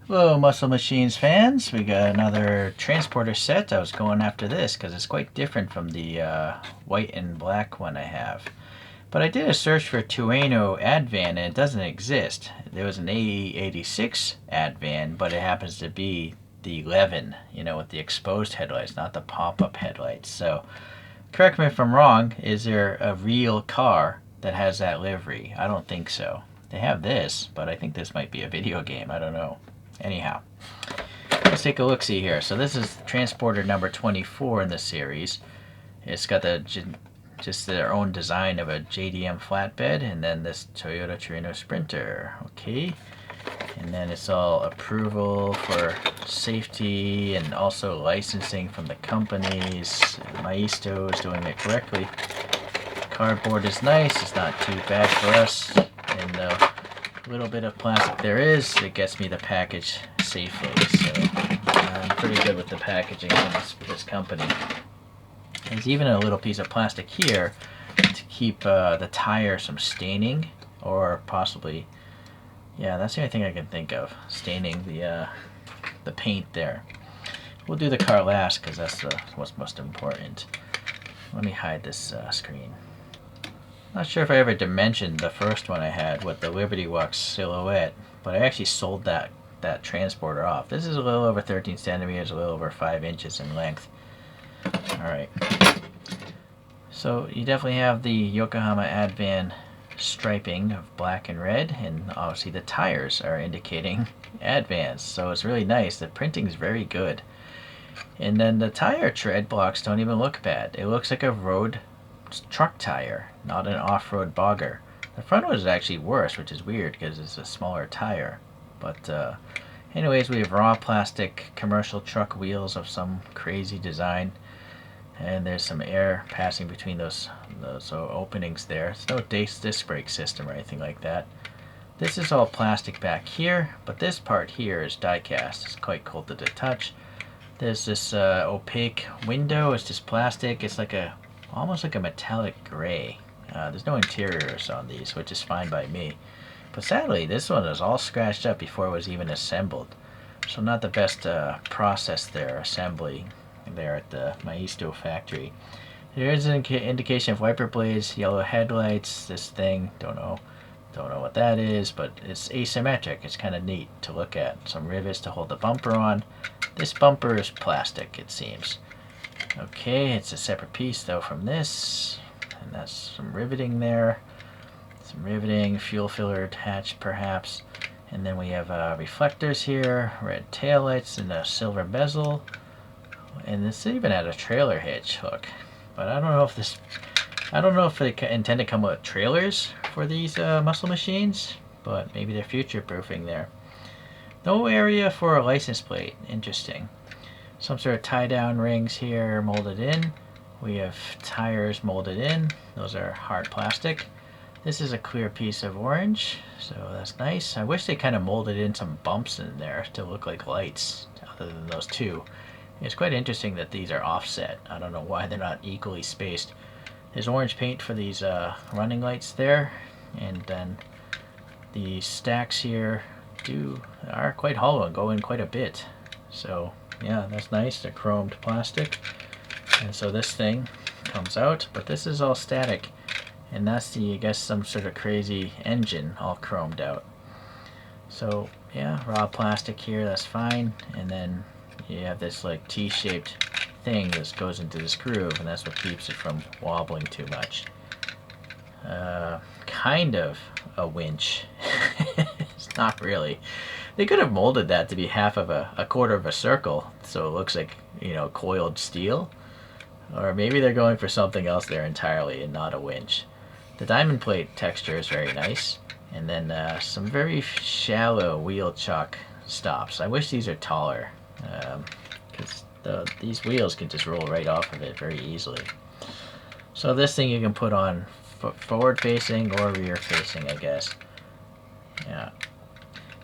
Hello, Muscle Machines fans. We got another transporter set. I was going after this because it's quite different from the white and black one I have. But I did a search for Trueno Advan and it doesn't exist. There was an AE86 Advan, but it happens to be the 11, with the exposed headlights, not the pop-up headlights. So, correct me if I'm wrong, is there a real car that has that livery? I don't think so. They have this, but I think this might be a video game. I don't know. Anyhow, let's take a look-see here. So this is transporter number 24 in the series. It's got just their own design of a JDM flatbed, and then this Toyota Trueno Sprinter. Okay, and then it's all approval for safety and also licensing from the companies. Maisto is doing it correctly. Cardboard is nice. It's not too bad for us, and little bit of plastic there is, it gets me the package safely, so I'm pretty good with the packaging from this company. There's even a little piece of plastic here to keep the tires from staining, or possibly, yeah, that's the only thing I can think of, staining the paint there. We'll do the car last because that's what's most important. Let me hide this screen. Not sure if I ever dimensioned the first one I had with the Liberty Walk silhouette, but I actually sold that transporter off. This is a little over 13 centimeters, a little over 5 inches in length. Alright. So you definitely have the Yokohama Advan striping of black and red, and obviously the tires are indicating Advans, so it's really nice. The printing is very good. And then the tire tread blocks don't even look bad. It looks like a road truck tire, not an off-road bogger. The front one is actually worse, which is weird because it's a smaller tire. But anyways, we have raw plastic commercial truck wheels of some crazy design, and there's some air passing between those openings there. It's no disc brake system or anything like that. This is all plastic back here, but this part here is die-cast. It's quite cool to the touch. There's this opaque window. It's just plastic. It's like almost like a metallic gray. There's no interiors on these, which is fine by me. But sadly, this one was all scratched up before it was even assembled. So not the best process there, assembly there at the Maisto factory. There is an indication of wiper blades, yellow headlights, this thing, don't know what that is, but it's asymmetric. It's kind of neat to look at. Some rivets to hold the bumper on. This bumper is plastic, it seems. Okay, it's a separate piece though from this, and that's some riveting there. Some riveting, fuel filler attached perhaps. And then we have reflectors here, red taillights, and a silver bezel. And this even had a trailer hitch hook. But I don't know if they intend to come with trailers for these muscle machines, but maybe they're future-proofing there. No area for a license plate, interesting. Some sort of tie-down rings here molded in. We have tires molded in. Those are hard plastic. This is a clear piece of orange, so that's nice. I wish they kind of molded in some bumps in there to look like lights, other than those two. It's quite interesting that these are offset. I don't know why they're not equally spaced. There's orange paint for these running lights there, and then the stacks here are quite hollow and go in quite a bit. So yeah, that's nice. They're chromed plastic, and so this thing comes out, but this is all static, and that's I guess some sort of crazy engine all chromed out. So yeah, raw plastic here, that's fine, and then you have this like T-shaped thing that goes into this groove, and that's what keeps it from wobbling too much. Kind of a winch. It's not really. They could have molded that to be half of a quarter of a circle, so it looks like, coiled steel. Or maybe they're going for something else there entirely and not a winch. The diamond plate texture is very nice. And then some very shallow wheel chuck stops. I wish these are taller, because these wheels can just roll right off of it very easily. So this thing you can put on forward facing or rear facing, I guess. Yeah.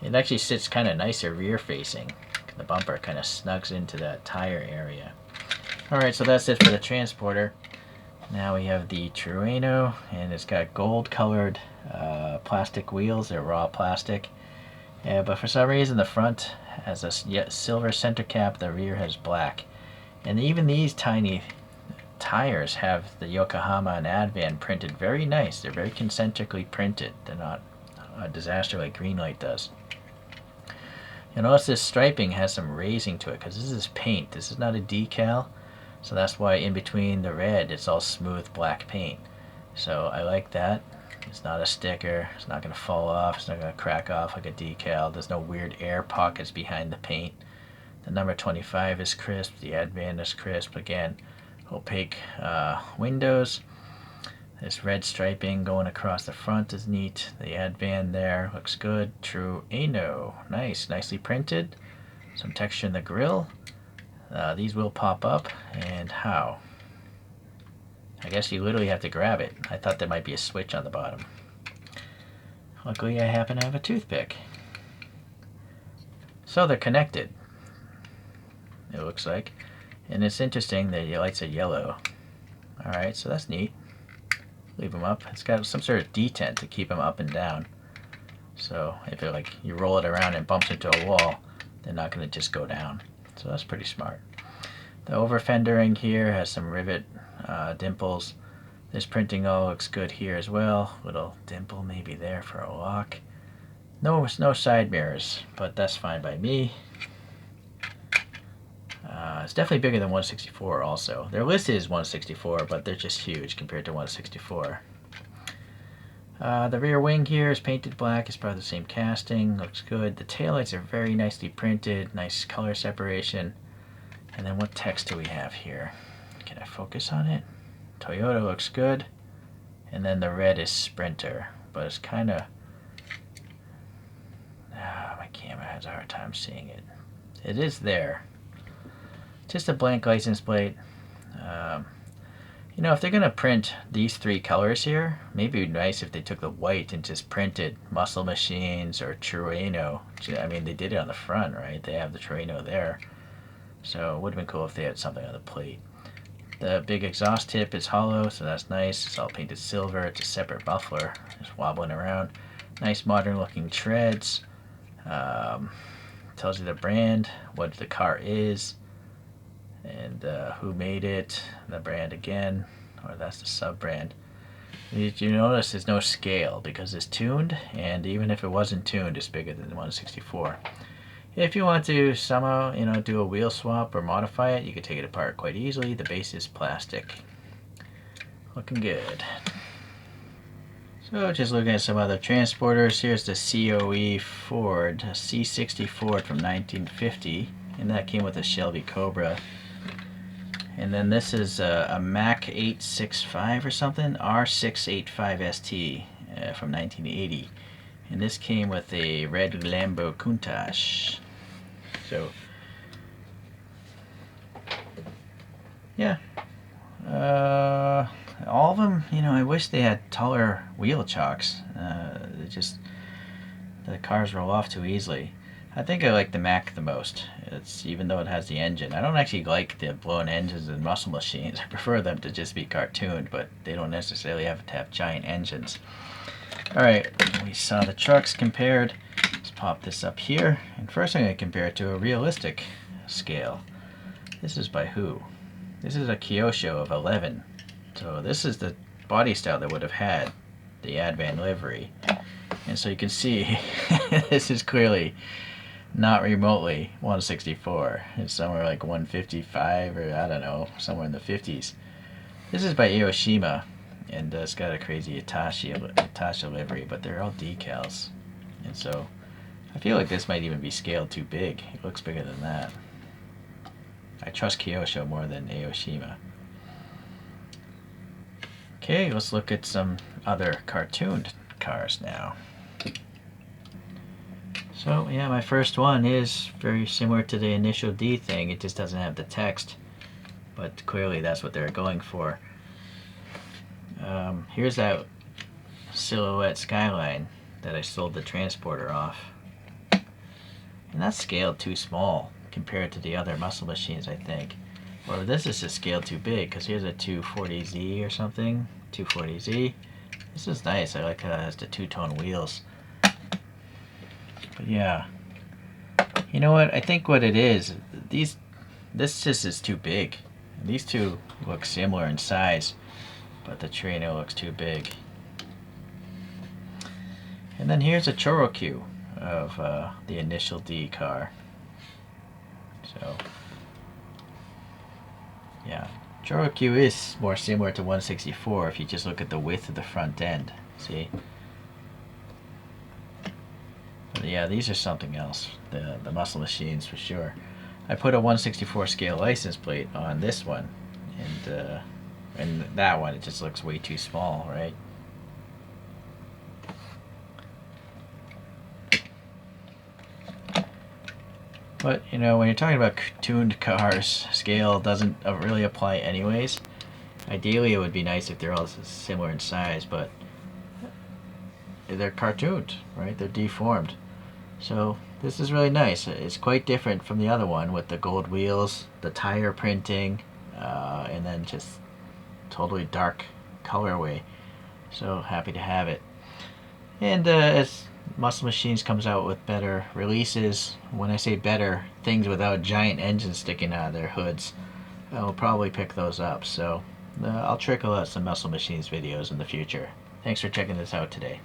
It actually sits kind of nicer rear facing. The bumper kind of snugs into that tire area. Alright, so that's it for the transporter. Now we have the Trueno, and it's got gold colored plastic wheels. They're raw plastic. Yeah, but for some reason the front has a silver center cap, the rear has black. And even these tiny tires have the Yokohama and Advan printed very nice. They're very concentrically printed. They're not a disaster like Greenlight does. You notice this striping has some raising to it because this is paint. This is not a decal. So that's why in between the red it's all smooth black paint. So I like that. It's not a sticker. It's not going to fall off. It's not going to crack off like a decal. There's no weird air pockets behind the paint. The number 25 is crisp. The Advan is crisp. Again, opaque windows. This red striping going across the front is neat. The Advan there looks good. Trueno. Nice. Nicely printed. Some texture in the grill. These will pop up. And how? I guess you literally have to grab it. I thought there might be a switch on the bottom. Luckily I happen to have a toothpick. So they're connected, it looks like. And it's interesting that the lights are yellow. Alright, so that's neat. Leave them up. It's got some sort of detent to keep them up and down. So if it, like, you roll it around and bumps into a wall, they're not going to just go down. So that's pretty smart. The over fendering here has some rivet dimples. This printing all looks good here as well. Little dimple maybe there for a lock. No side mirrors, but that's fine by me. It's definitely bigger than 164 also. Their list is 164, but they're just huge compared to 164. The rear wing here is painted black. It's probably the same casting. Looks good. The taillights are very nicely printed. Nice color separation. And then what text do we have here? Can I focus on it? Toyota looks good. And then the red is Sprinter. But it's kind of... my camera has a hard time seeing it. It is there. Just a blank license plate. You know, if they're going to print these three colors here, maybe it'd be nice if they took the white and just printed Muscle Machines or Trueno. I mean, they did it on the front, right? They have the Trueno there. So it would have been cool if they had something on the plate. The big exhaust tip is hollow, so that's nice. It's all painted silver. It's a separate muffler, just wobbling around. Nice modern looking treads. Tells you the brand, what the car is, and who made it, the brand again, or that's the sub-brand. Did you notice there's no scale because it's tuned, and even if it wasn't tuned, it's bigger than the 164. If you want to somehow, you know, do a wheel swap or modify it, you can take it apart quite easily. The base is plastic. Looking good. So just looking at some other transporters. Here's the COE Ford, a C60 Ford from 1950, and that came with a Shelby Cobra. And then this is a Mac 865 or something, R685ST from 1980. And this came with a red Lambo Countach. So, yeah. All of them, you know, I wish they had taller wheel chocks. The cars roll off too easily. I think I like the Mac the most. It's even though it has the engine. I don't actually like the blown engines and Muscle Machines. I prefer them to just be cartooned, but they don't necessarily have to have giant engines. Alright, we saw the trucks compared. Let's pop this up here. And first I'm going to compare it to a realistic scale. This is by who? This is a Kyosho of 11. So this is the body style that would have had the Advan livery. And so you can see this is clearly not remotely 164. It's somewhere like 155 or I don't know, somewhere in the 50s. This is by Aoshima, and it's got a crazy Itachi livery, but they're all decals. And so I feel like this might even be scaled too big. It looks bigger than that. I trust Kyosho more than Aoshima. Okay, let's look at some other cartooned cars now. So yeah, my first one is very similar to the initial D thing. It just doesn't have the text, but clearly that's what they're going for. Here's that silhouette Skyline that I sold the transporter off, and that's scaled too small compared to the other Muscle Machines, I think. Or this is just scaled too big, because here's a 240Z or something. 240Z. This is nice. I like how it has the two-tone wheels. But yeah, you know what? I think what it is, this just is too big. These two look similar in size, but the Trueno looks too big. And then here's a Chorokyu of the initial D car. So, yeah, Chorokyu is more similar to 164 if you just look at the width of the front end. See? But yeah, these are something else. The muscle machines for sure. I put a 164 scale license plate on this one, and that one it just looks way too small, right? But you know, when you're talking about tuned cars, scale doesn't really apply anyways. Ideally, it would be nice if they're all similar in size, but they're cartooned, right? They're deformed. So this is really nice. It's quite different from the other one with the gold wheels, the tire printing, and then just totally dark colorway. So happy to have it. And as Muscle Machines comes out with better releases, when I say better, things without giant engines sticking out of their hoods, I'll probably pick those up. So I'll trickle out some Muscle Machines videos in the future. Thanks for checking this out today.